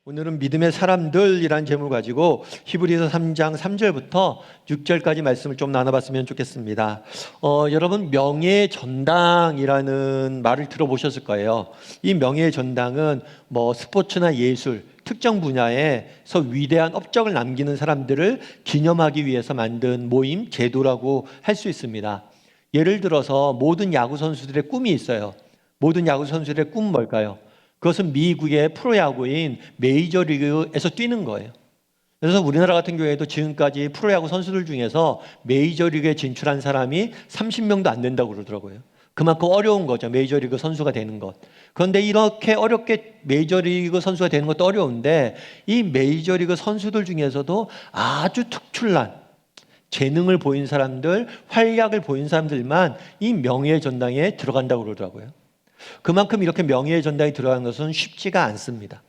오늘은 믿음의 사람들이란 제목을 가지고 히브리서 3장 3절부터 6절까지 말씀을 좀 나눠봤으면 좋겠습니다. 여러분 명예의 전당이라는 말을 들어보셨을 거예요. 이 명예의 전당은 스포츠나 예술, 특정 분야에서 위대한 업적을 남기는 사람들을 기념하기 위해서 만든 모임, 제도라고 할 수 있습니다. 예를 들어서 모든 야구 선수들의 꿈이 있어요. 모든 야구 선수들의 꿈은 뭘까요? 그것은 미국의 프로야구인 메이저리그에서 뛰는 거예요. 그래서 우리나라 같은 경우에도 지금까지 프로야구 선수들 중에서 메이저리그에 진출한 사람이 30명도 안 된다고 그러더라고요. 그만큼 어려운 거죠, 메이저리그 선수가 되는 것. 그런데 이렇게 어렵게 메이저리그 선수가 되는 것도 어려운데, 이 메이저리그 선수들 중에서도 아주 특출난 재능을 보인 사람들, 활약을 보인 사람들만 이 명예의 전당에 들어간다고 그러더라고요. 그만큼 이렇게 명예의 전당에 들어가는 것은 쉽지가 않습니다.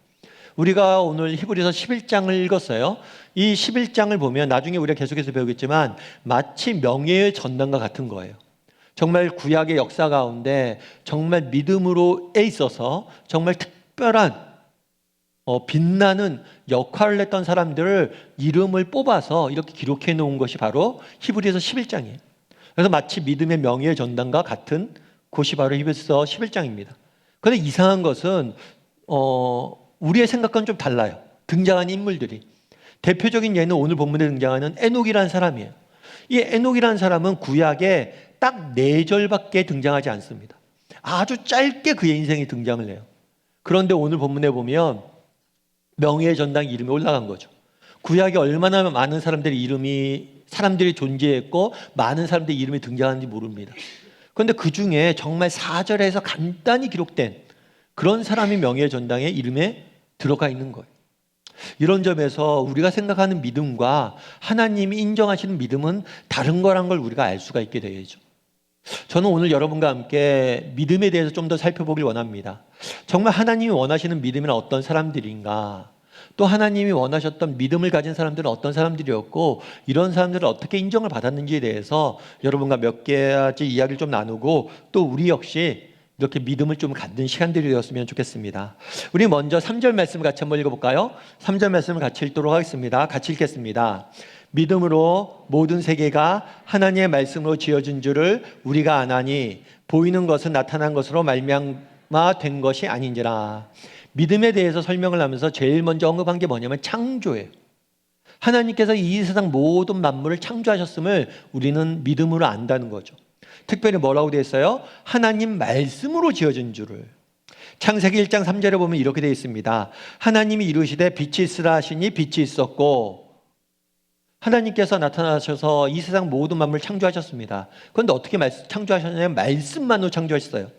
우리가 오늘 히브리서 11장을 읽었어요. 이 11장을 보면 나중에 우리가 계속해서 배우겠지만 마치 명예의 전당과 같은 거예요. 정말 구약의 역사 가운데 정말 믿음으로에 있어서 정말 특별한 빛나는 역할을 했던 사람들을 이름을 뽑아서 이렇게 기록해 놓은 것이 바로 히브리서 11장이에요. 그래서 마치 믿음의 명예의 전당과 같은 곳이 바로 히브리서 11장입니다. 그런데 이상한 것은 우리의 생각과는 좀 달라요. 등장하는 인물들이. 대표적인 예는 오늘 본문에 등장하는 에녹이라는 사람이에요. 이 에녹이라는 사람은 구약에 딱 4절밖에 등장하지 않습니다. 아주 짧게 그의 인생이 등장을 해요. 그런데 오늘 본문에 보면 명예의 전당 이름이 올라간 거죠. 구약에 얼마나 많은 사람들이 존재했고 많은 사람들의 이름이 등장하는지 모릅니다. 그런데 그 중에 정말 4절에서 간단히 기록된 그런 사람이 명예의 전당에 이름에 들어가 있는 거예요. 이런 점에서 우리가 생각하는 믿음과 하나님이 인정하시는 믿음은 다른 거란 걸 우리가 알 수가 있게 되죠. 저는 오늘 여러분과 함께 믿음에 대해서 좀 더 살펴보길 원합니다. 정말 하나님이 원하시는 믿음은 어떤 사람들인가? 또 하나님이 원하셨던 믿음을 가진 사람들은 어떤 사람들이었고, 이런 사람들을 어떻게 인정을 받았는지에 대해서 여러분과 몇 가지 이야기를 좀 나누고, 또 우리 역시 이렇게 믿음을 좀 갖는 시간들이 되었으면 좋겠습니다. 우리 먼저 3절 말씀을 같이 한번 읽어볼까요? 3절 말씀을 같이 읽도록 하겠습니다. 같이 읽겠습니다. 믿음으로 모든 세계가 하나님의 말씀으로 지어진 줄을 우리가 아나니 보이는 것은 나타난 것으로 말미암아 된 것이 아닌지라. 믿음에 대해서 설명을 하면서 제일 먼저 언급한 게 뭐냐면 창조예요. 하나님께서 이 세상 모든 만물을 창조하셨음을 우리는 믿음으로 안다는 거죠. 특별히 뭐라고 되어 있어요? 하나님 말씀으로 지어진 줄을. 창세기 1장 3절에 보면 이렇게 되어 있습니다. 하나님이 이루시되 빛이 있으라 하시니 빛이 있었고, 하나님께서 나타나셔서 이 세상 모든 만물을 창조하셨습니다. 그런데 어떻게 창조하셨냐면 말씀만으로 창조하셨어요.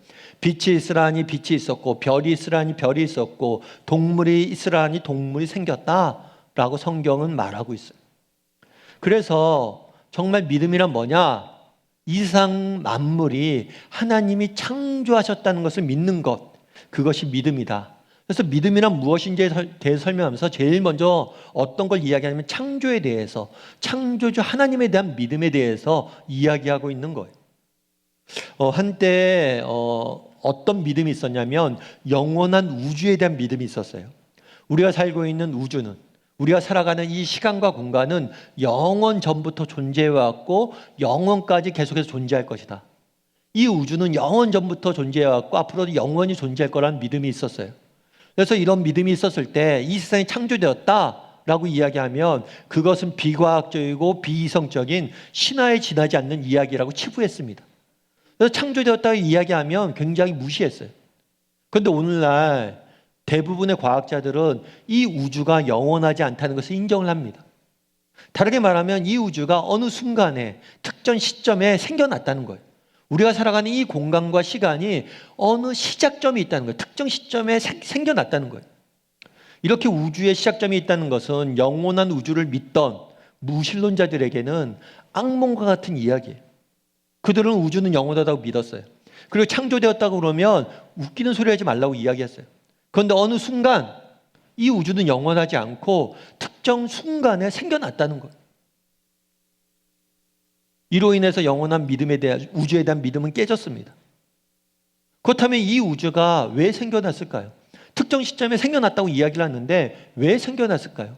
빛이 있으라 하니 빛이 있었고, 별이 있으라 하니 별이 있었고, 동물이 있으라 하니 동물이 생겼다라고 성경은 말하고 있어요. 그래서 정말 믿음이란 뭐냐? 이 세상 만물이 하나님이 창조하셨다는 것을 믿는 것, 그것이 믿음이다. 그래서 믿음이란 무엇인지에 대해서 설명하면서 제일 먼저 어떤 걸 이야기하냐면 창조에 대해서, 창조주 하나님에 대한 믿음에 대해서 이야기하고 있는 거예요. 한때 어떤 믿음이 있었냐면 영원한 우주에 대한 믿음이 있었어요. 우리가 살고 있는 우주는, 우리가 살아가는 이 시간과 공간은 영원 전부터 존재해왔고 영원까지 계속해서 존재할 것이다. 이 우주는 영원 전부터 존재해왔고 앞으로도 영원히 존재할 거라는 믿음이 있었어요. 그래서 이런 믿음이 있었을 때 이 세상이 창조되었다라고 이야기하면 그것은 비과학적이고 비이성적인 신화에 지나지 않는 이야기라고 치부했습니다. 그래서 창조되었다고 이야기하면 굉장히 무시했어요. 그런데 오늘날 대부분의 과학자들은 이 우주가 영원하지 않다는 것을 인정을 합니다. 다르게 말하면 이 우주가 어느 순간에 특정 시점에 생겨났다는 거예요. 우리가 살아가는 이 공간과 시간이 어느 시작점이 있다는 거예요. 특정 시점에 생겨났다는 거예요. 이렇게 우주의 시작점이 있다는 것은 영원한 우주를 믿던 무신론자들에게는 악몽과 같은 이야기예요. 그들은 우주는 영원하다고 믿었어요. 그리고 창조되었다고 그러면 웃기는 소리 하지 말라고 이야기했어요. 그런데 어느 순간 이 우주는 영원하지 않고 특정 순간에 생겨났다는 거예요. 이로 인해서 영원한 믿음에 대한, 우주에 대한 믿음은 깨졌습니다. 그렇다면 이 우주가 왜 생겨났을까요? 특정 시점에 생겨났다고 이야기를 하는데 왜 생겨났을까요?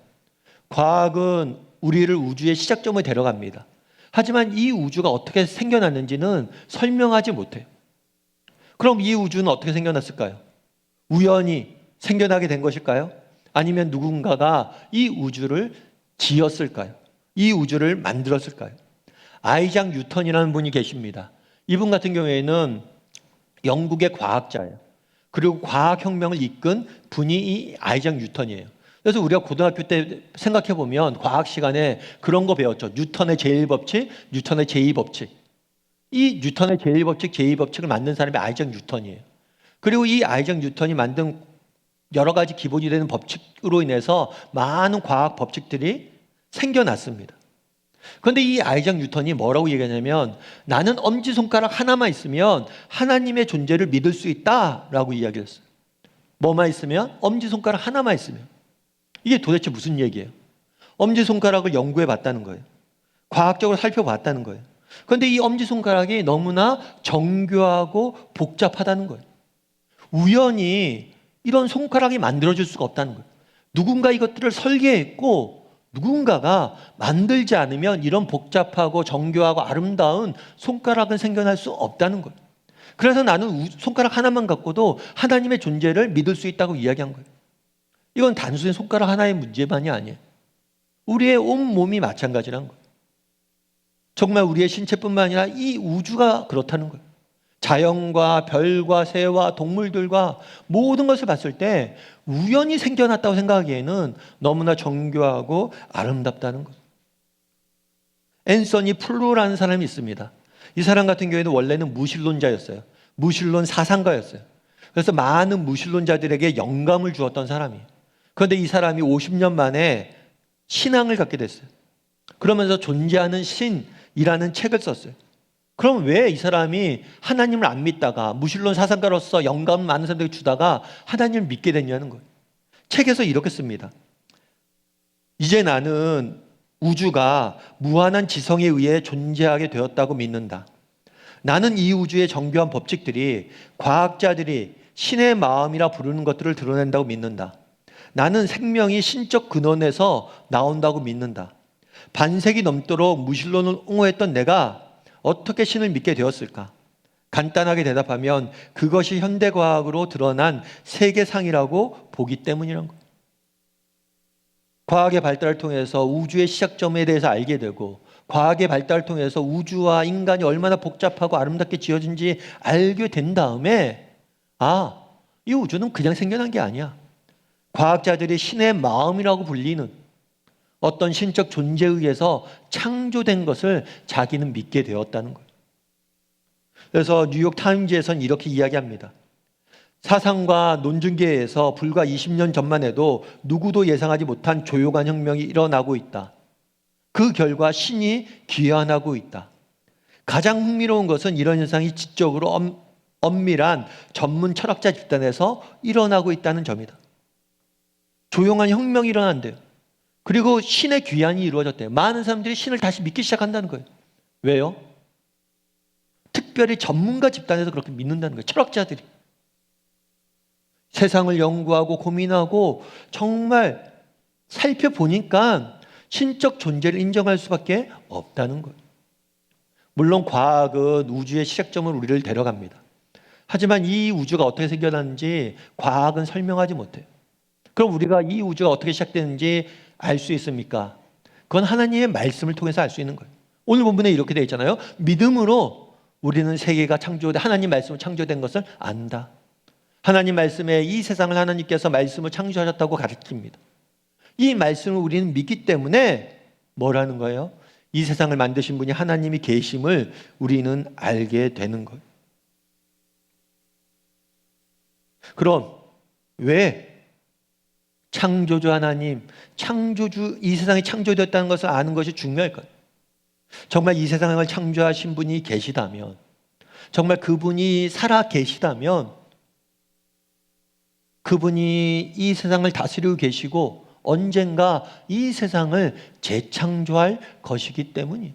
과학은 우리를 우주의 시작점에 데려갑니다. 하지만 이 우주가 어떻게 생겨났는지는 설명하지 못해요. 그럼 이 우주는 어떻게 생겨났을까요? 우연히 생겨나게 된 것일까요? 아니면 누군가가 이 우주를 지었을까요? 이 우주를 만들었을까요? 아이작 뉴턴이라는 분이 계십니다. 이분 같은 경우에는 영국의 과학자예요. 그리고 과학혁명을 이끈 분이 이 아이작 뉴턴이에요. 그래서 우리가 고등학교 때 생각해 보면 과학 시간에 그런 거 배웠죠. 뉴턴의 제1법칙, 뉴턴의 제2법칙. 이 뉴턴의 제1법칙, 제2법칙을 만든 사람이 아이작 뉴턴이에요. 그리고 이 아이작 뉴턴이 만든 여러 가지 기본이 되는 법칙으로 인해서 많은 과학 법칙들이 생겨났습니다. 그런데 이 아이작 뉴턴이 뭐라고 얘기하냐면 나는 엄지손가락 하나만 있으면 하나님의 존재를 믿을 수 있다라고 이야기를 했어요. 뭐만 있으면? 엄지손가락 하나만 있으면. 이게 도대체 무슨 얘기예요? 엄지손가락을 연구해 봤다는 거예요. 과학적으로 살펴봤다는 거예요. 그런데 이 엄지손가락이 너무나 정교하고 복잡하다는 거예요. 우연히 이런 손가락이 만들어질 수가 없다는 거예요. 누군가 이것들을 설계했고 누군가가 만들지 않으면 이런 복잡하고 정교하고 아름다운 손가락은 생겨날 수 없다는 거예요. 그래서 나는 손가락 하나만 갖고도 하나님의 존재를 믿을 수 있다고 이야기한 거예요. 이건 단순히 손가락 하나의 문제만이 아니에요. 우리의 온몸이 마찬가지라는 거예요. 정말 우리의 신체뿐만 아니라 이 우주가 그렇다는 거예요. 자연과 별과 새와 동물들과 모든 것을 봤을 때 우연히 생겨났다고 생각하기에는 너무나 정교하고 아름답다는 거예요. 앤서니 플루라는 사람이 있습니다. 이 사람 같은 경우에는 원래는 무신론자였어요. 무신론 사상가였어요. 그래서 많은 무신론자들에게 영감을 주었던 사람이에요. 그런데 이 사람이 50년 만에 신앙을 갖게 됐어요. 그러면서 존재하는 신이라는 책을 썼어요. 그럼 왜 이 사람이 하나님을 안 믿다가 무신론 사상가로서 영감 많은 사람들에게 주다가 하나님을 믿게 됐냐는 거예요. 책에서 이렇게 씁니다. 이제 나는 우주가 무한한 지성에 의해 존재하게 되었다고 믿는다. 나는 이 우주의 정교한 법칙들이 과학자들이 신의 마음이라 부르는 것들을 드러낸다고 믿는다. 나는 생명이 신적 근원에서 나온다고 믿는다. 반세기 넘도록 무신론을 옹호했던 내가 어떻게 신을 믿게 되었을까? 간단하게 대답하면 그것이 현대과학으로 드러난 세계상이라고 보기 때문이란 거예요. 과학의 발달을 통해서 우주의 시작점에 대해서 알게 되고 과학의 발달을 통해서 우주와 인간이 얼마나 복잡하고 아름답게 지어진지 알게 된 다음에 이 우주는 그냥 생겨난 게 아니야. 과학자들이 신의 마음이라고 불리는 어떤 신적 존재에 의해서 창조된 것을 자기는 믿게 되었다는 거예요. 그래서 뉴욕 타임즈에서는 이렇게 이야기합니다. 사상과 논증계에서 불과 20년 전만 해도 누구도 예상하지 못한 조용한 혁명이 일어나고 있다. 그 결과 신이 귀환하고 있다. 가장 흥미로운 것은 이런 현상이 지적으로 엄밀한 전문 철학자 집단에서 일어나고 있다는 점이다. 조용한 혁명이 일어난대요. 그리고 신의 귀환이 이루어졌대요. 많은 사람들이 신을 다시 믿기 시작한다는 거예요. 왜요? 특별히 전문가 집단에서 그렇게 믿는다는 거예요. 철학자들이. 세상을 연구하고 고민하고 정말 살펴보니까 신적 존재를 인정할 수밖에 없다는 거예요. 물론 과학은 우주의 시작점을 우리를 데려갑니다. 하지만 이 우주가 어떻게 생겨났는지 과학은 설명하지 못해요. 그럼 우리가 이 우주가 어떻게 시작됐는지 알 수 있습니까? 그건 하나님의 말씀을 통해서 알 수 있는 거예요. 오늘 본문에 이렇게 되어 있잖아요. 믿음으로 우리는 세계가 하나님 말씀으로 창조된 것을 안다. 하나님 말씀에 이 세상을 하나님께서 말씀을 창조하셨다고 가르칩니다. 이 말씀을 우리는 믿기 때문에 뭐라는 거예요? 이 세상을 만드신 분이 하나님이 계심을 우리는 알게 되는 거예요. 그럼 왜 창조주 하나님, 이 세상이 창조되었다는 것을 아는 것이 중요할까요? 정말 이 세상을 창조하신 분이 계시다면, 정말 그분이 살아 계시다면 그분이 이 세상을 다스리고 계시고 언젠가 이 세상을 재창조할 것이기 때문이에요.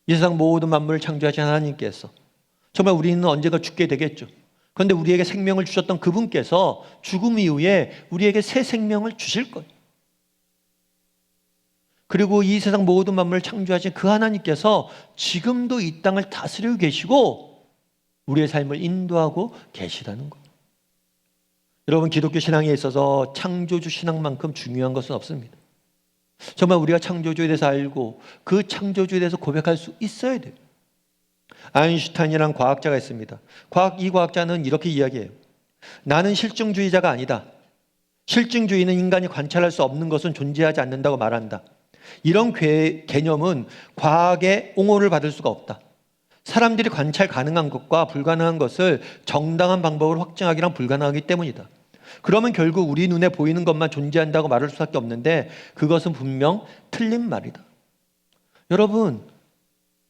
이 세상 모든 만물을 창조하신 하나님께서 정말 우리는 언젠가 죽게 되겠죠. 그런데 우리에게 생명을 주셨던 그분께서 죽음 이후에 우리에게 새 생명을 주실 거예요. 그리고 이 세상 모든 만물을 창조하신 그 하나님께서 지금도 이 땅을 다스리고 계시고 우리의 삶을 인도하고 계시다는 거예요. 여러분, 기독교 신앙에 있어서 창조주 신앙만큼 중요한 것은 없습니다. 정말 우리가 창조주에 대해서 알고 그 창조주에 대해서 고백할 수 있어야 돼요. 아인슈타인이라는 과학자가 있습니다. 이 과학자는 이렇게 이야기해요. 나는 실증주의자가 아니다. 실증주의는 인간이 관찰할 수 없는 것은 존재하지 않는다고 말한다. 이런 개념은 과학의 옹호를 받을 수가 없다. 사람들이 관찰 가능한 것과 불가능한 것을 정당한 방법으로 확증하기란 불가능하기 때문이다. 그러면 결국 우리 눈에 보이는 것만 존재한다고 말할 수밖에 없는데 그것은 분명 틀린 말이다. 여러분,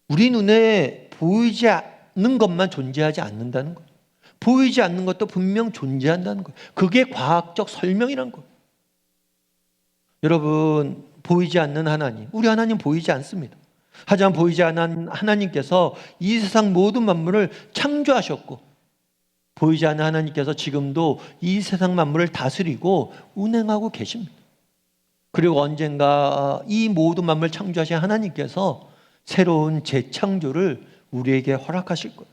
우리 눈에 보이지 않는 것만 존재하지 않는다는 거예요. 보이지 않는 것도 분명 존재한다는 거예요. 그게 과학적 설명이란 거예요. 여러분, 보이지 않는 하나님, 우리 하나님 보이지 않습니다. 하지만 보이지 않는 하나님께서 이 세상 모든 만물을 창조하셨고 보이지 않는 하나님께서 지금도 이 세상 만물을 다스리고 운행하고 계십니다. 그리고 언젠가 이 모든 만물을 창조하신 하나님께서 새로운 재창조를 우리에게 허락하실 거예요.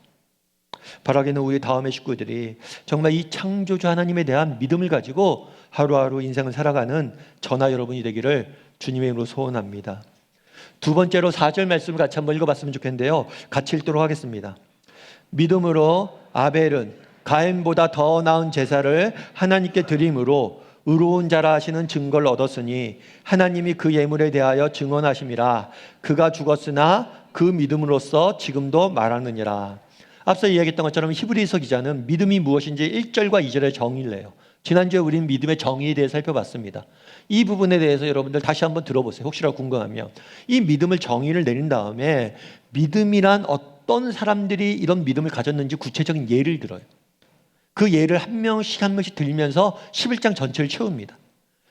바라기는 우리 다음의 식구들이 정말 이 창조주 하나님에 대한 믿음을 가지고 하루하루 인생을 살아가는 저나 여러분이 되기를 주님의 이름으로 소원합니다. 두 번째로 4절 말씀을 같이 한번 읽어봤으면 좋겠는데요. 같이 읽도록 하겠습니다. 믿음으로 아벨은 가인보다 더 나은 제사를 하나님께 드림으로 의로운 자라 하시는 증거를 얻었으니 하나님이 그 예물에 대하여 증언하심이라. 그가 죽었으나 그 믿음으로써 지금도 말하느니라. 앞서 이야기했던 것처럼 히브리서 기자는 믿음이 무엇인지 1절과 2절의 정의를 내요. 지난주에 우리는 믿음의 정의에 대해 살펴봤습니다. 이 부분에 대해서 여러분들 다시 한번 들어보세요. 혹시라도 궁금하면. 이 믿음을 정의를 내린 다음에 믿음이란 어떤 사람들이 이런 믿음을 가졌는지 구체적인 예를 들어요. 그 예를 한 명씩 한 명씩 들면서 11장 전체를 채웁니다.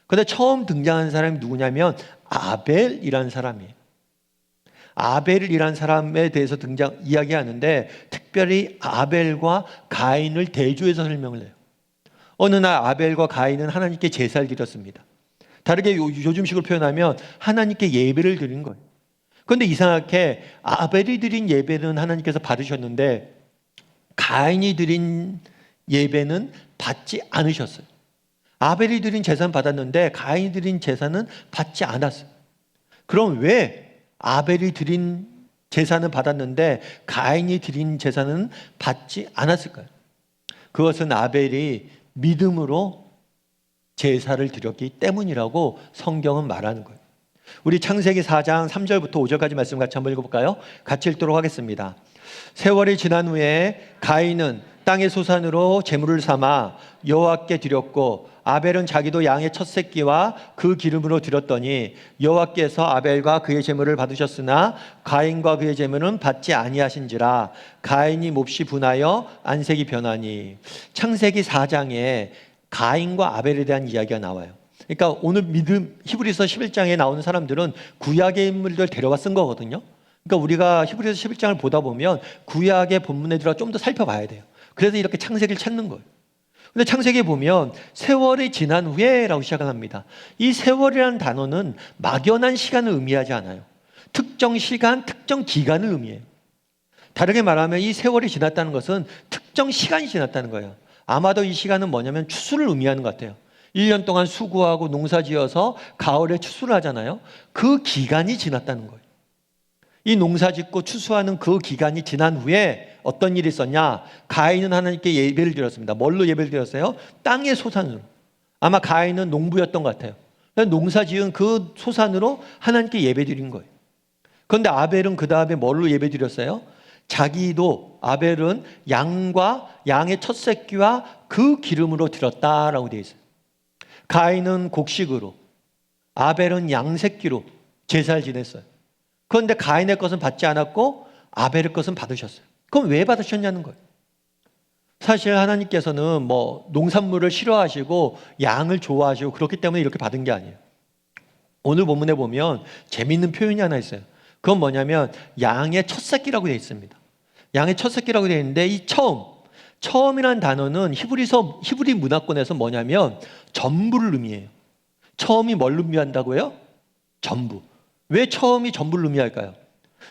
그런데 처음 등장한 사람이 누구냐면 아벨이라는 사람이에요. 아벨이라는 사람에 대해서 이야기하는데 특별히 아벨과 가인을 대조해서 설명을 해요. 어느 날 아벨과 가인은 하나님께 제사를 드렸습니다. 다르게 요즘식으로 표현하면 하나님께 예배를 드린 거예요. 그런데 이상하게 아벨이 드린 예배는 하나님께서 받으셨는데 가인이 드린 예배는 받지 않으셨어요. 아벨이 드린 제사는 받았는데 가인이 드린 제사는 받지 않았어요. 그럼 왜 아벨이 드린 제사는 받았는데 가인이 드린 제사는 받지 않았을까요? 그것은 아벨이 믿음으로 제사를 드렸기 때문이라고 성경은 말하는 거예요. 우리 창세기 4장 3절부터 5절까지 말씀 같이 한번 읽어볼까요? 같이 읽도록 하겠습니다. 세월이 지난 후에 가인은 땅의 소산으로 제물을 삼아 여호와께 드렸고 아벨은 자기도 양의 첫 새끼와 그 기름으로 드렸더니 여호와께서 아벨과 그의 제물을 받으셨으나 가인과 그의 제물은 받지 아니하신지라. 가인이 몹시 분하여 안색이 변하니. 창세기 4장에 가인과 아벨에 대한 이야기가 나와요. 그러니까 오늘 히브리서 11장에 나오는 사람들은 구약의 인물들 데려와 쓴 거거든요. 그러니까 우리가 히브리서 11장을 보다 보면 구약의 본문에 들어가 좀 더 살펴봐야 돼요. 그래서 이렇게 창세기를 찾는 거예요. 근데 창세기에 보면 세월이 지난 후에라고 시작을 합니다. 이 세월이라는 단어는 막연한 시간을 의미하지 않아요. 특정 시간, 특정 기간을 의미해요. 다르게 말하면 이 세월이 지났다는 것은 특정 시간이 지났다는 거예요. 아마도 이 시간은 뭐냐면 추수를 의미하는 것 같아요. 1년 동안 수고하고 농사지어서 가을에 추수를 하잖아요. 그 기간이 지났다는 거예요. 이 농사짓고 추수하는 그 기간이 지난 후에 어떤 일이 있었냐? 가인은 하나님께 예배를 드렸습니다. 뭘로 예배를 드렸어요? 땅의 소산으로. 아마 가인은 농부였던 것 같아요. 농사지은 그 소산으로 하나님께 예배 드린 거예요. 그런데 아벨은 그 다음에 뭘로 예배 드렸어요? 자기도 아벨은 양과 양의 첫 새끼와 그 기름으로 드렸다라고 되어 있어요. 가인은 곡식으로, 아벨은 양 새끼로 제사를 지냈어요. 그런데 가인의 것은 받지 않았고 아벨의 것은 받으셨어요. 그럼 왜 받으셨냐는 거예요. 사실 하나님께서는 농산물을 싫어하시고 양을 좋아하시고 그렇기 때문에 이렇게 받은 게 아니에요. 오늘 본문에 보면 재미있는 표현이 하나 있어요. 그건 뭐냐면 양의 첫 새끼라고 되어 있습니다. 양의 첫 새끼라고 되어 있는데 이 처음 처음이란 단어는 히브리 문화권에서 뭐냐면 전부를 의미해요. 처음이 뭘 의미한다고요? 전부. 왜 처음이 전부를 의미할까요?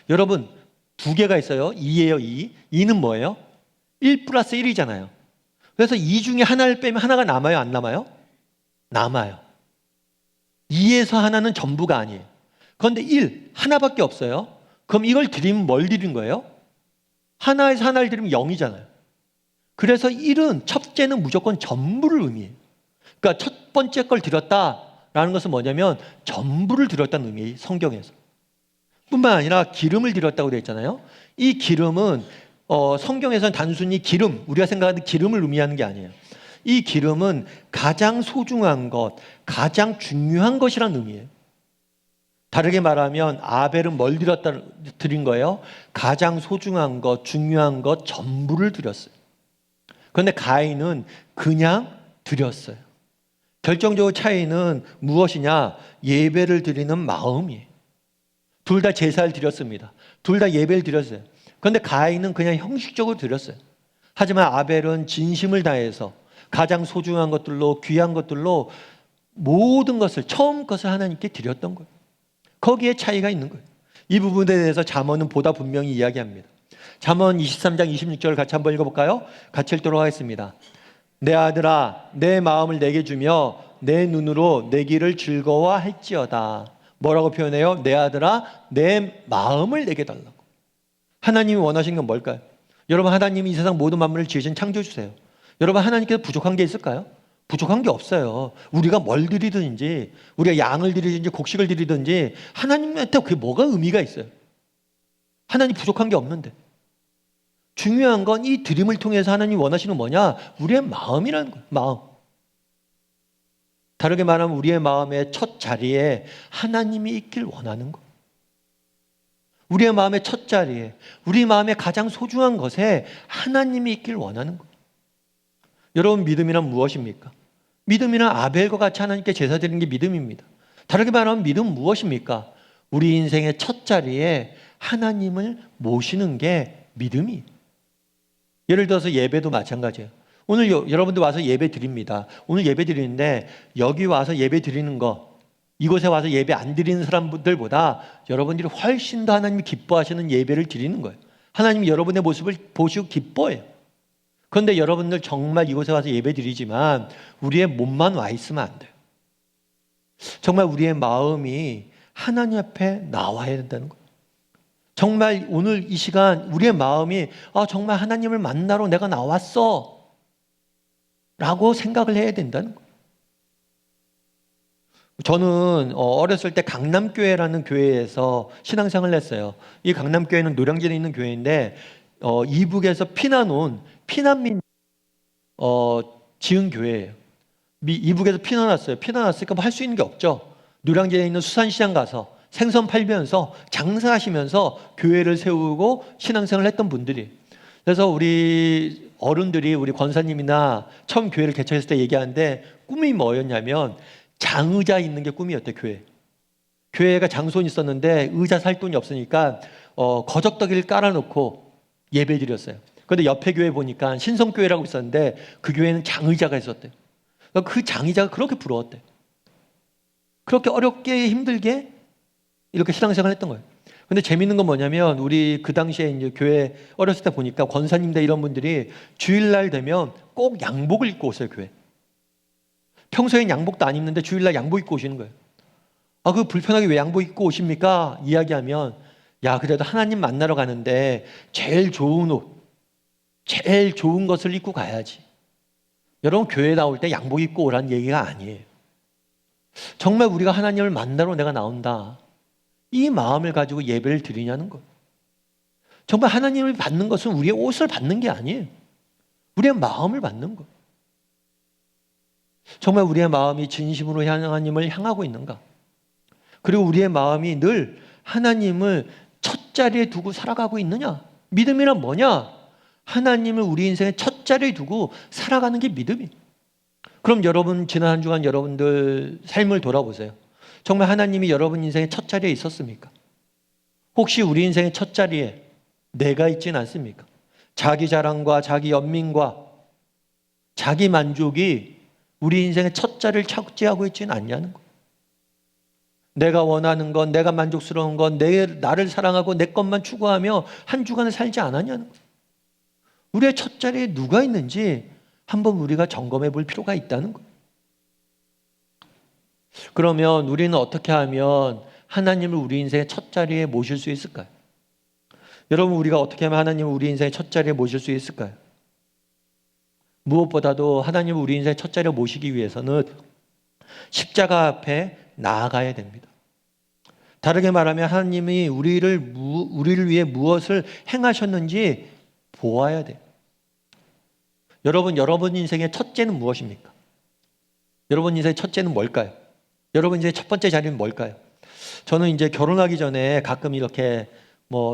여러분, 두 개가 있어요. 2예요, 2. 2는 뭐예요? 1 플러스 1이잖아요. 그래서 2 중에 하나를 빼면 하나가 남아요, 안 남아요? 남아요. 2에서 하나는 전부가 아니에요. 그런데 1, 하나밖에 없어요. 그럼 이걸 드리면 뭘 드린 거예요? 하나에서 하나를 드리면 0이잖아요. 그래서 1은, 첫째는 무조건 전부를 의미해요. 그러니까 첫 번째 걸 드렸다라는 것은 뭐냐면 전부를 드렸다는 의미예요, 성경에서. 뿐만 아니라 기름을 드렸다고 되어 있잖아요. 이 기름은 성경에서는 단순히 기름, 우리가 생각하는 기름을 의미하는 게 아니에요. 이 기름은 가장 소중한 것, 가장 중요한 것이라는 의미예요. 다르게 말하면 아벨은 뭘 드린 거예요? 가장 소중한 것, 중요한 것 전부를 드렸어요. 그런데 가인은 그냥 드렸어요. 결정적으로 차이는 무엇이냐? 예배를 드리는 마음이에요. 둘 다 제사를 드렸습니다. 둘 다 예배를 드렸어요. 그런데 가인은 그냥 형식적으로 드렸어요. 하지만 아벨은 진심을 다해서 가장 소중한 것들로, 귀한 것들로 모든 것을, 처음 것을 하나님께 드렸던 거예요. 거기에 차이가 있는 거예요. 이 부분에 대해서 잠언은 보다 분명히 이야기합니다. 잠언 23장 26절 같이 한번 읽어볼까요? 같이 읽도록 하겠습니다. 내 아들아, 내 마음을 내게 주며 내 눈으로 내 길을 즐거워할지어다. 뭐라고 표현해요? 내 아들아, 내 마음을 내게 달라고. 하나님이 원하신 건 뭘까요? 여러분, 하나님이 이 세상 모든 만물을 지으신 창조주세요. 여러분, 하나님께서 부족한 게 있을까요? 부족한 게 없어요. 우리가 뭘 드리든지, 우리가 양을 드리든지 곡식을 드리든지 하나님한테 그게 뭐가 의미가 있어요? 하나님 부족한 게 없는데. 중요한 건 이 드림을 통해서 하나님이 원하시는 뭐냐? 우리의 마음이라는 거예요. 마음. 다르게 말하면 우리의 마음의 첫 자리에 하나님이 있길 원하는 거예요. 우리의 마음의 첫 자리에, 우리 마음의 가장 소중한 것에 하나님이 있길 원하는 거예요. 여러분, 믿음이란 무엇입니까? 믿음이란 아벨과 같이 하나님께 제사 드리는 게 믿음입니다. 다르게 말하면 믿음은 무엇입니까? 우리 인생의 첫 자리에 하나님을 모시는 게 믿음이에요. 예를 들어서 예배도 마찬가지예요. 오늘 여러분들 와서 예배 드립니다. 오늘 예배 드리는데 여기 와서 예배 드리는 거, 이곳에 와서 예배 안 드리는 사람들보다 여러분들이 훨씬 더 하나님이 기뻐하시는 예배를 드리는 거예요. 하나님이 여러분의 모습을 보시고 기뻐해요. 그런데 여러분들 정말 이곳에 와서 예배 드리지만 우리의 몸만 와 있으면 안 돼요. 정말 우리의 마음이 하나님 앞에 나와야 된다는 거예요. 정말 오늘 이 시간 우리의 마음이 정말 하나님을 만나러 내가 나왔어 라고 생각을 해야 된다는 거예요. 저는 어렸을 때 강남교회라는 교회에서 신앙생활을 했어요. 이 강남교회는 노량진에 있는 교회인데 이북에서 피난민 지은 교회예요. 이북에서 피난왔어요. 피난왔으니까 뭐 할 수 있는 게 없죠. 노량진에 있는 수산시장 가서 생선 팔면서 장사하시면서 교회를 세우고 신앙생활을 했던 분들이. 그래서 우리 어른들이, 우리 권사님이나 처음 교회를 개척했을 때 얘기하는데 꿈이 뭐였냐면 장의자 있는 게 꿈이었대요. 교회가 장손이 있었는데 의자 살 돈이 없으니까 거적더기를 깔아놓고 예배 드렸어요. 그런데 옆에 교회 보니까 신성교회라고 있었는데 그 교회는 장의자가 있었대요. 그 장의자가 그렇게 부러웠대요. 그렇게 어렵게 힘들게 이렇게 신앙생활을 했던 거예요. 근데 재밌는 건 뭐냐면 우리 그 당시에 이제 교회 어렸을 때 보니까 권사님들 이런 분들이 주일날 되면 꼭 양복을 입고 오세요, 교회. 평소엔 양복도 안 입는데 주일날 양복 입고 오시는 거예요. 그 불편하게 왜 양복 입고 오십니까? 이야기하면 그래도 하나님 만나러 가는데 제일 좋은 옷, 제일 좋은 것을 입고 가야지. 여러분, 교회 나올 때 양복 입고 오라는 얘기가 아니에요. 정말 우리가 하나님을 만나러 내가 나온다, 이 마음을 가지고 예배를 드리냐는 거예요. 정말 하나님을 받는 것은 우리의 옷을 받는 게 아니에요. 우리의 마음을 받는 거예요. 정말 우리의 마음이 진심으로 하나님을 향하고 있는가? 그리고 우리의 마음이 늘 하나님을 첫 자리에 두고 살아가고 있느냐? 믿음이란 뭐냐? 하나님을 우리 인생의 첫 자리에 두고 살아가는 게 믿음이에요. 그럼 여러분, 지난 한 주간 여러분들 삶을 돌아보세요. 정말 하나님이 여러분 인생의 첫 자리에 있었습니까? 혹시 우리 인생의 첫 자리에 내가 있지는 않습니까? 자기 자랑과 자기 연민과 자기 만족이 우리 인생의 첫 자리를 차지하고 있지는 않냐는 거예요. 내가 원하는 건, 내가 만족스러운 건, 나를 사랑하고 내 것만 추구하며 한 주간을 살지 않았냐는 거예요. 우리의 첫 자리에 누가 있는지 한번 우리가 점검해 볼 필요가 있다는 거예요. 그러면 우리는 어떻게 하면 하나님을 우리 인생의 첫 자리에 모실 수 있을까요? 여러분, 우리가 어떻게 하면 하나님을 우리 인생의 첫 자리에 모실 수 있을까요? 무엇보다도 하나님을 우리 인생의 첫 자리에 모시기 위해서는 십자가 앞에 나아가야 됩니다. 다르게 말하면 하나님이 우리를 위해 무엇을 행하셨는지 보아야 돼요. 여러분 인생의 첫째는 무엇입니까? 여러분 인생의 첫째는 뭘까요? 여러분 인생의 첫 번째 자리는 뭘까요? 저는 이제 결혼하기 전에 가끔 이렇게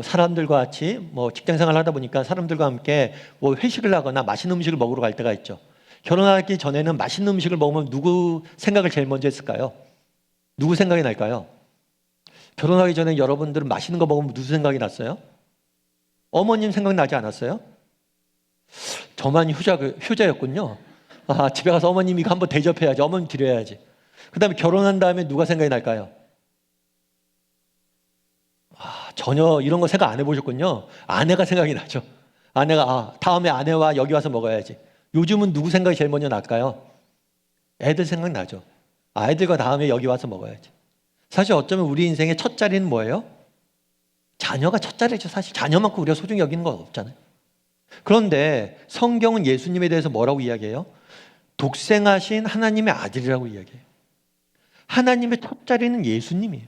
사람들과 같이 직장 생활을 하다 보니까 사람들과 함께 회식을 하거나 맛있는 음식을 먹으러 갈 때가 있죠. 결혼하기 전에는 맛있는 음식을 먹으면 누구 생각을 제일 먼저 했을까요? 누구 생각이 날까요? 결혼하기 전에 여러분들은 맛있는 거 먹으면 누구 생각이 났어요? 어머님 생각나지 않았어요? 저만 효자였군요. 집에 가서 어머님이 이거 한번 대접해야지, 어머님 드려야지. 그 다음에 결혼한 다음에 누가 생각이 날까요? 전혀 이런 거 생각 안 해보셨군요. 아내가 생각이 나죠. 아내가 다음에 아내와 여기 와서 먹어야지. 요즘은 누구 생각이 제일 먼저 날까요? 애들 생각 나죠. 애들과 다음에 여기 와서 먹어야지. 사실 어쩌면 우리 인생의 첫 자리는 뭐예요? 자녀가 첫 자리죠. 사실 자녀만큼 우리가 소중히 여기는 건 없잖아요. 그런데 성경은 예수님에 대해서 뭐라고 이야기해요? 독생하신 하나님의 아들이라고 이야기해요. 하나님의 첫 자리는 예수님이에요.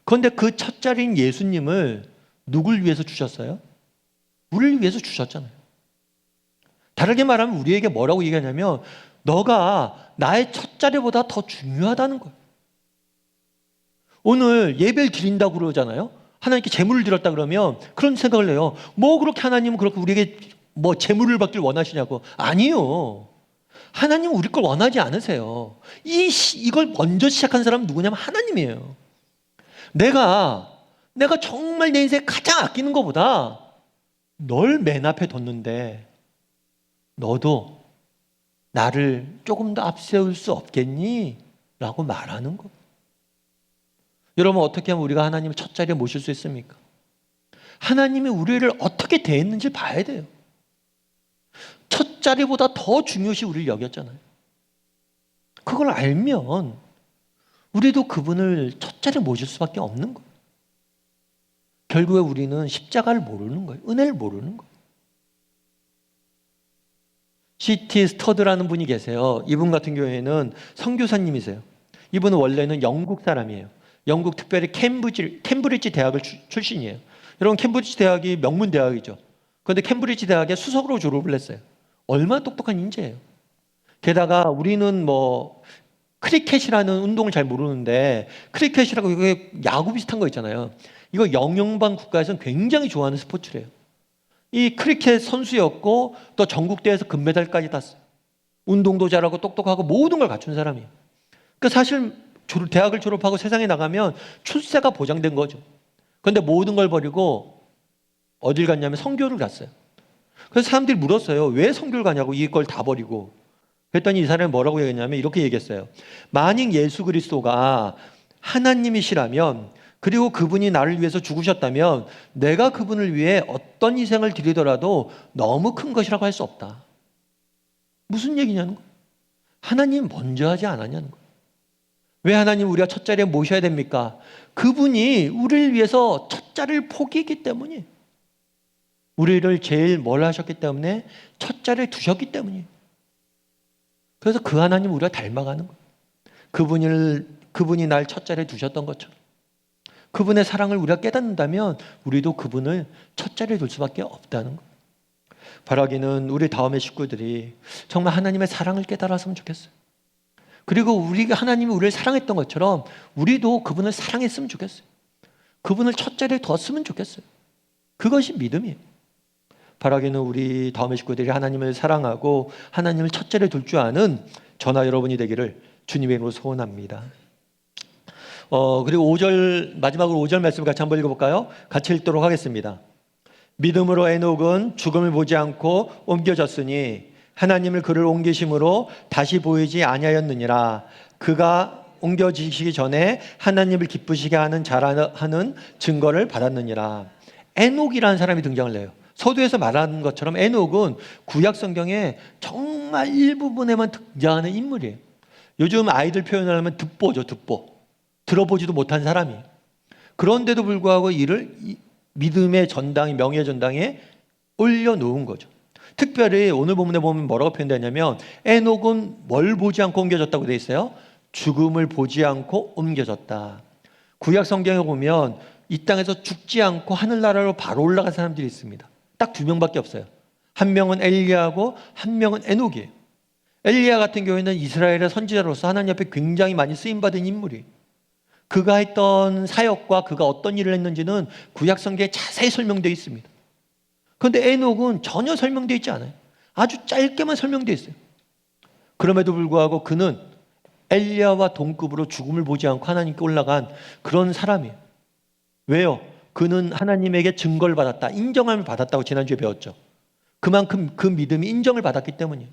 그런데 그 첫 자리인 예수님을 누굴 위해서 주셨어요? 우리를 위해서 주셨잖아요. 다르게 말하면 우리에게 뭐라고 얘기하냐면 너가 나의 첫 자리보다 더 중요하다는 거예요. 오늘 예배를 드린다고 그러잖아요. 하나님께 제물을 드렸다 그러면 그런 생각을 해요. 그렇게 하나님은 그렇게 우리에게 제물을 받길 원하시냐고. 아니요. 하나님은 우리 걸 원하지 않으세요. 이걸 먼저 시작한 사람은 누구냐면 하나님이에요. 내가 정말 내 인생에 가장 아끼는 것보다 널 맨 앞에 뒀는데 너도 나를 조금 더 앞세울 수 없겠니? 라고 말하는 거. 여러분, 어떻게 하면 우리가 하나님을 첫 자리에 모실 수 있습니까? 하나님이 우리를 어떻게 대했는지 봐야 돼요. 첫 자리보다 더 중요시 우리를 여겼잖아요. 그걸 알면 우리도 그분을 첫 자리에 모실 수밖에 없는 거예요. 결국에 우리는 십자가를 모르는 거예요. 은혜를 모르는 거예요. C.T. 스터드라는 분이 계세요. 이분 같은 경우에는 선교사님이세요. 이분은 원래는 영국 사람이에요. 영국 특별히 캠브리지 대학을 출신이에요. 여러분, 캠브리지 대학이 명문 대학이죠. 그런데 캠브리지 대학에 수석으로 졸업을 했어요. 얼마나 똑똑한 인재예요. 게다가 우리는 크리켓이라는 운동을 잘 모르는데 크리켓이라고 이게 야구 비슷한 거 있잖아요. 이거 영연방 국가에서는 굉장히 좋아하는 스포츠래요. 이 크리켓 선수였고 또 전국대회에서 금메달까지 땄어요. 운동도 잘하고 똑똑하고 모든 걸 갖춘 사람이에요. 그러니까 사실 대학을 졸업하고 세상에 나가면 출세가 보장된 거죠. 그런데 모든 걸 버리고 어딜 갔냐면 선교를 갔어요. 그래서 사람들이 물었어요. 왜 선교를 가냐고, 이걸 다 버리고. 그랬더니 이 사람이 뭐라고 얘기했냐면 이렇게 얘기했어요. 만약 예수 그리스도가 하나님이시라면, 그리고 그분이 나를 위해서 죽으셨다면 내가 그분을 위해 어떤 희생을 드리더라도 너무 큰 것이라고 할 수 없다. 무슨 얘기냐는 거예요. 하나님 먼저 하지 않았냐는 거예요. 왜 하나님 우리가 첫 자리에 모셔야 됩니까? 그분이 우리를 위해서 첫 자리를 포기했기 때문이에요. 우리를 제일 뭘 하셨기 때문에 첫 자리에 두셨기 때문이에요. 그래서 그 하나님 우리가 닮아가는 거예요. 그분이 날 첫 자리에 두셨던 것처럼. 그분의 사랑을 우리가 깨닫는다면 우리도 그분을 첫 자리에 둘 수밖에 없다는 거예요. 바라기는 우리 다음의 식구들이 정말 하나님의 사랑을 깨달았으면 좋겠어요. 그리고 하나님이 우리를 사랑했던 것처럼 우리도 그분을 사랑했으면 좋겠어요. 그분을 첫 자리에 뒀으면 좋겠어요. 그것이 믿음이에요. 바라기는 우리 다음의 식구들이 하나님을 사랑하고 하나님을 첫 자리에 둘 줄 아는 저나 여러분이 되기를 주님의 이름으로 소원합니다. 그리고 마지막으로 5절 말씀을 같이 한번 읽어볼까요? 같이 읽도록 하겠습니다. 믿음으로 에녹은 죽음을 보지 않고 옮겨졌으니 하나님을 그를 옮기심으로 다시 보이지 아니하였느니라. 그가 옮겨지시기 전에 하나님을 기쁘시게 하는 자라는 증거를 받았느니라. 에녹이라는 사람이 등장을 해요. 서두에서 말하는 것처럼 에녹은 구약 성경에 정말 일부분에만 등장하는 인물이에요. 요즘 아이들 표현을 하면 듣보죠, 듣보. 들어보지도 못한 사람이. 그런데도 불구하고 이를 믿음의 전당이, 명예의 전당에 올려놓은 거죠. 특별히 오늘 본문에 보면 뭐라고 표현되냐면 에녹은 뭘 보지 않고 옮겨졌다고 되어 있어요? 죽음을 보지 않고 옮겨졌다. 구약 성경에 보면 이 땅에서 죽지 않고 하늘나라로 바로 올라간 사람들이 있습니다. 딱 2명밖에 없어요. 한 명은 엘리야고 한 명은 에녹이에요. 엘리야 같은 경우에는 이스라엘의 선지자로서 하나님 앞에 굉장히 많이 쓰임받은 인물이에요. 그가 했던 사역과 그가 어떤 일을 했는지는 구약 성경에 자세히 설명되어 있습니다. 그런데 에녹은 전혀 설명되어 있지 않아요. 아주 짧게만 설명되어 있어요. 그럼에도 불구하고 그는 엘리야와 동급으로 죽음을 보지 않고 하나님께 올라간 그런 사람이에요. 왜요? 그는 하나님에게 증거를 받았다, 인정함을 받았다고 지난주에 배웠죠. 그만큼 그 믿음이 인정을 받았기 때문이에요.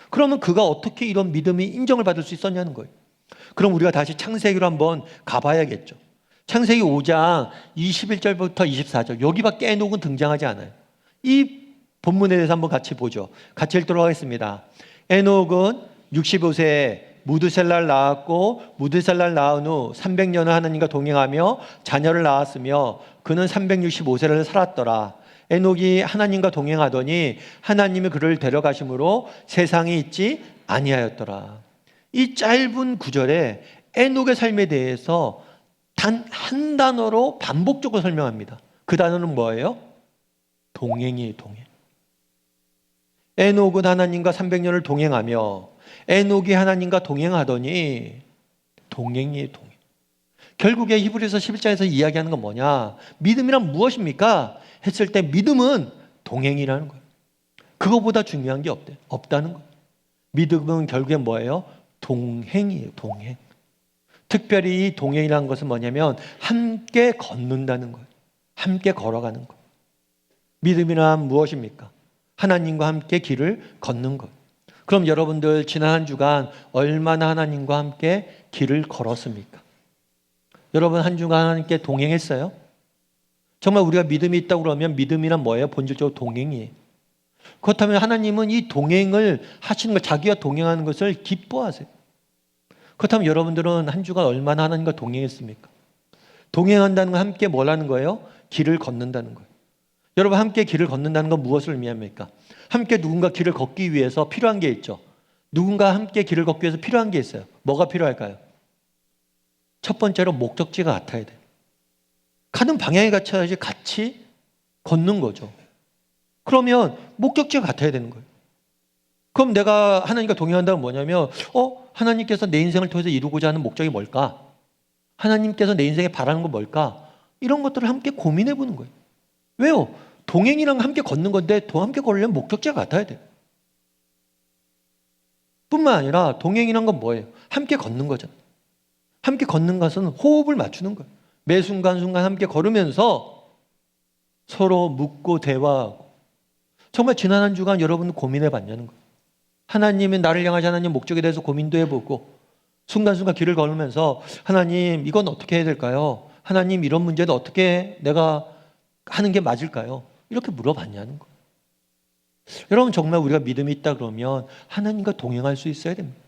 그러면 그가 어떻게 이런 믿음이 인정을 받을 수 있었냐는 거예요. 그럼 우리가 다시 창세기로 한번 가봐야겠죠. 창세기 5장 21절부터 24절, 여기밖에 에녹은 등장하지 않아요. 이 본문에 대해서 한번 같이 보죠. 같이 읽도록 하겠습니다. 에녹은 65세에 무드셀라를 낳았고 무드셀라를 낳은 후 300년을 하나님과 동행하며 자녀를 낳았으며 그는 365세를 살았더라. 에녹이 하나님과 동행하더니 하나님이 그를 데려가심으로 세상에 있지 아니하였더라. 이 짧은 구절에 에녹의 삶에 대해서 단 한 단어로 반복적으로 설명합니다. 그 단어는 뭐예요? 동행이에요, 동행. 에녹은 하나님과 300년을 동행하며 에녹이 하나님과 동행하더니 동행이에요, 동행. 결국에 히브리서 11장에서 이야기하는 건 뭐냐? 믿음이란 무엇입니까? 했을 때 믿음은 동행이라는 거예요. 그거보다 중요한 게 없다는 거예요. 믿음은 결국엔 뭐예요? 동행이에요, 동행. 특별히 이 동행이라는 것은 뭐냐면 함께 걷는다는 거예요. 함께 걸어가는 것. 믿음이란 무엇입니까? 하나님과 함께 길을 걷는 것. 그럼 여러분들 지난 한 주간 얼마나 하나님과 함께 길을 걸었습니까? 여러분 한 주간 하나님께 동행했어요? 정말 우리가 믿음이 있다고 그러면 믿음이란 뭐예요? 본질적으로 동행이에요. 그렇다면 하나님은 이 동행을 하시는 걸, 자기와 동행하는 것을 기뻐하세요. 그렇다면 여러분들은 한 주간 얼마나 하나님과 동행했습니까? 동행한다는 건 함께 뭘 하는 거예요? 길을 걷는다는 거예요. 여러분 함께 길을 걷는다는 건 무엇을 의미합니까? 함께 누군가 길을 걷기 위해서 필요한 게 있죠. 누군가 함께 길을 걷기 위해서 필요한 게 있어요. 뭐가 필요할까요? 첫 번째로 목적지가 같아야 돼요. 가는 방향이 같아야지 같이 걷는 거죠. 그러면 목적지가 같아야 되는 거예요. 그럼 내가 하나님과 동행한다는 뭐냐면 하나님께서 내 인생을 통해서 이루고자 하는 목적이 뭘까? 하나님께서 내 인생에 바라는 건 뭘까? 이런 것들을 함께 고민해 보는 거예요. 왜요? 동행이랑 함께 걷는 건데 함께 걸으려면 목적지가 같아야 돼요. 뿐만 아니라 동행이란 건 뭐예요? 함께 걷는 거잖아요. 함께 걷는 것은 호흡을 맞추는 거예요. 매 순간순간 함께 걸으면서 서로 묻고 대화하고. 정말 지난 한 주간 여러분 고민해 봤냐는 거예요. 하나님이 나를 향하신 하나님 목적에 대해서 고민도 해보고 순간순간 길을 걸으면서 하나님 이건 어떻게 해야 될까요? 하나님 이런 문제는 어떻게 내가 하는 게 맞을까요? 이렇게 물어봤냐는 거예요. 여러분 정말 우리가 믿음이 있다 그러면 하나님과 동행할 수 있어야 됩니다.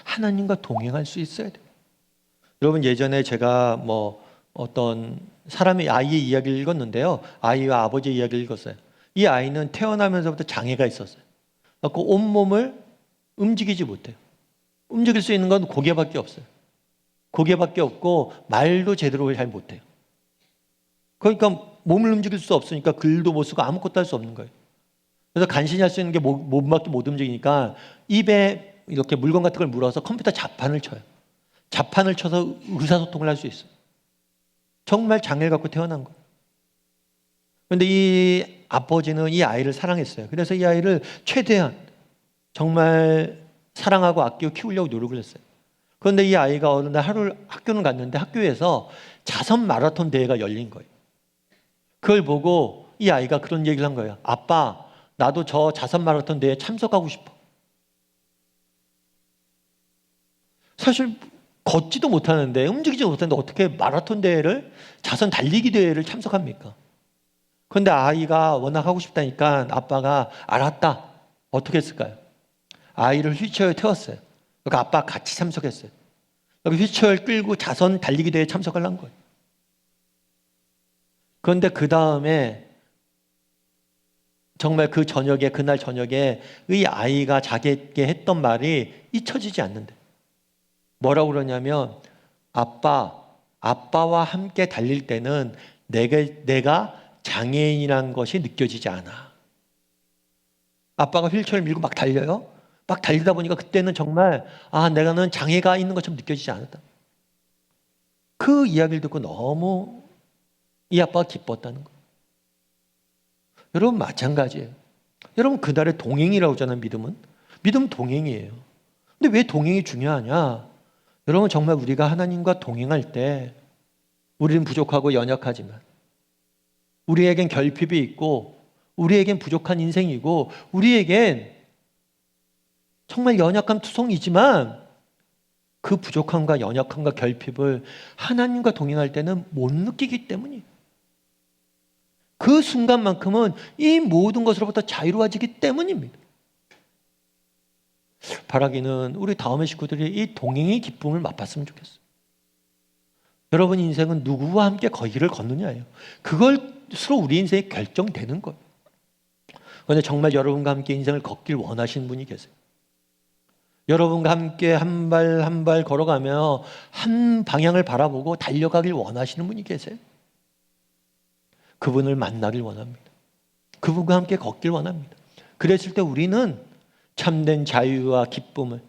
하나님과 동행할 수 있어야 돼요. 여러분 예전에 제가 어떤 사람의 아이의 이야기를 읽었는데요. 아이와 아버지의 이야기를 읽었어요. 이 아이는 태어나면서부터 장애가 있었어요. 그 온몸을 움직이지 못해요. 움직일 수 있는 건 고개밖에 없어요. 고개밖에 없고 말도 제대로 잘 못해요. 그러니까 몸을 움직일 수 없으니까 글도 못 쓰고 아무것도 할 수 없는 거예요. 그래서 간신히 할 수 있는 게 몸밖에 못 움직이니까 입에 이렇게 물건 같은 걸 물어서 컴퓨터 자판을 쳐요. 자판을 쳐서 의사소통을 할 수 있어요. 정말 장애를 갖고 태어난 거예요. 그런데 이 아버지는 이 아이를 사랑했어요. 그래서 이 아이를 최대한 정말 사랑하고 아끼고 키우려고 노력을 했어요. 그런데 이 아이가 어느 날 학교는 갔는데 학교에서 자선 마라톤 대회가 열린 거예요. 그걸 보고 이 아이가 그런 얘기를 한 거예요. 아빠, 나도 저 자선 마라톤 대회에 참석하고 싶어. 사실 걷지도 못하는데, 움직이지 못하는데 어떻게 마라톤 대회를, 자선 달리기 대회를 참석합니까? 그런데 아이가 워낙 하고 싶다니까 아빠가 알았다. 어떻게 했을까요? 아이를 휠체어에 태웠어요. 그러니까 아빠 같이 참석했어요. 여기 휠체어를 끌고 자선 달리기 대회에 참석하려는 거예요. 그런데 그 다음에 정말 그 저녁에, 그날 저녁에 이 아이가 자기에게 했던 말이 잊혀지지 않는데, 뭐라고 그러냐면, 아빠와 함께 달릴 때는 내가 장애인이라는 것이 느껴지지 않아. 아빠가 휠체어를 밀고 막 달려요. 막 달리다 보니까 그때는 정말 내가는 장애가 있는 것처럼 느껴지지 않았다. 그 이야기를 듣고 너무 이 아빠가 기뻤다는 거예요. 여러분 마찬가지예요. 여러분 그날의 동행이라고 하잖아요. 믿음은 동행이에요. 근데 왜 동행이 중요하냐? 여러분 정말 우리가 하나님과 동행할 때 우리는 부족하고 연약하지만, 우리에겐 결핍이 있고, 우리에겐 부족한 인생이고, 우리에겐 정말 연약한 투성이지만 그 부족함과 연약함과 결핍을 하나님과 동행할 때는 못 느끼기 때문이에요. 그 순간만큼은 이 모든 것으로부터 자유로워지기 때문입니다. 바라기는 우리 다음의 식구들이 이 동행의 기쁨을 맛봤으면 좋겠어요. 여러분 인생은 누구와 함께 거기를 걷느냐예요. 그것으로 우리 인생이 결정되는 거예요. 그런데 정말 여러분과 함께 인생을 걷길 원하시는 분이 계세요. 여러분과 함께 한 발 한 발 걸어가며 한 방향을 바라보고 달려가길 원하시는 분이 계세요. 그분을 만나길 원합니다. 그분과 함께 걷길 원합니다. 그랬을 때 우리는 참된 자유와 기쁨을,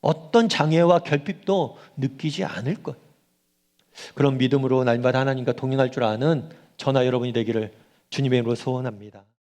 어떤 장애와 결핍도 느끼지 않을 것. 그런 믿음으로 날마다 하나님과 동행할 줄 아는 저나 여러분이 되기를 주님의 이름으로 소원합니다.